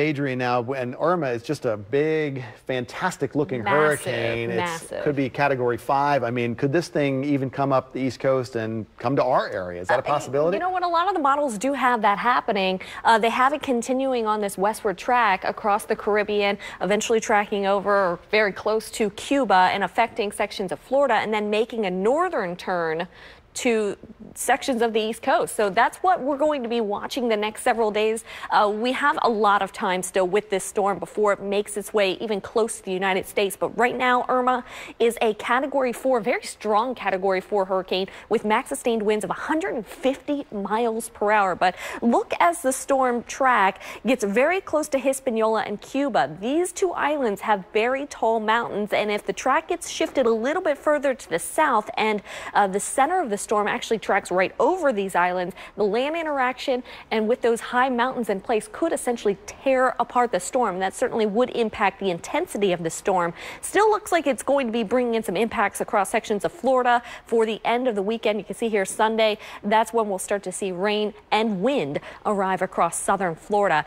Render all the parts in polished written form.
Adrienne, now, when Irma is just a big, fantastic-looking hurricane. It could be Category 5. I mean, could this thing even come up the East Coast and come to our area? Is that a possibility? You know what? A lot of the models do have that happening. They have it continuing on this westward track across the Caribbean, eventually tracking over or very close to Cuba and affecting sections of Florida, and then making a northern turn to sections of the East Coast. So that's what we're going to be watching the next several days. We have a lot of time still with this storm before it makes its way even close to the United States. But right now, Irma is a Category 4, very strong Category 4 hurricane with max sustained winds of 150 miles per hour. But look as the storm track gets very close to Hispaniola and Cuba. These two islands have very tall mountains, and if the track gets shifted a little bit further to the south and the center of the storm actually tracks right over these islands, the land interaction and with those high mountains in place could essentially tear apart the storm. That certainly would impact the intensity of the storm. Still looks like it's going to be bringing in some impacts across sections of Florida for the end of the weekend. You can see here Sunday, that's when we'll start to see rain and wind arrive across southern Florida.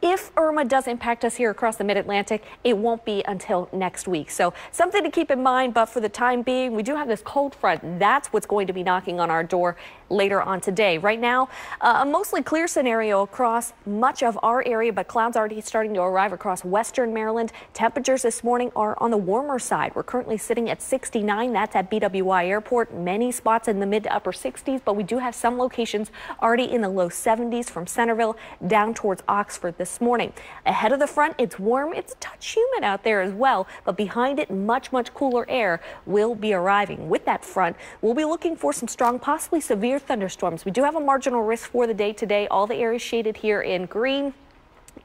If Irma does impact us here across the mid-Atlantic, it won't be until next week. So something to keep in mind, but for the time being, we do have this cold front. That's what's going to be knocking on our door later on today. Right now, a mostly clear scenario across much of our area, but clouds already starting to arrive across western Maryland. Temperatures this morning are on the warmer side. We're currently sitting at 69. That's at BWI Airport. Many spots in the mid to upper 60s, but we do have some locations already in the low 70s from Centerville down towards Oxford this morning. Ahead of the front, it's warm. It's a touch humid out there as well, but behind it, much cooler air will be arriving. With that front, we'll be looking for some strong, possibly severe thunderstorms. We do have a marginal risk for the day today. All the areas shaded here in green.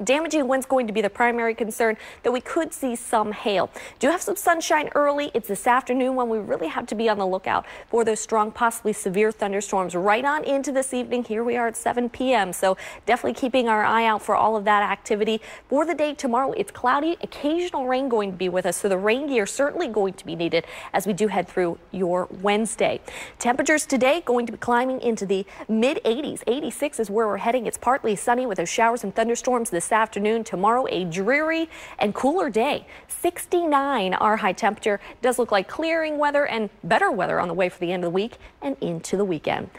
Damaging winds going to be the primary concern, though we could see some hail. Do have some sunshine early. It's this afternoon when we really have to be on the lookout for those strong, possibly severe thunderstorms right on into this evening. Here we are at 7 p.m. So definitely keeping our eye out for all of that activity. For the day tomorrow, it's cloudy, occasional rain going to be with us. So the rain gear certainly going to be needed as we do head through your Wednesday. Temperatures today going to be climbing into the mid 80s. 86 is where we're heading. It's partly sunny with those showers and thunderstorms this afternoon. Tomorrow, a dreary and cooler day. 69 our high temperature. Does look like clearing weather and better weather on the way for the end of the week and into the weekend.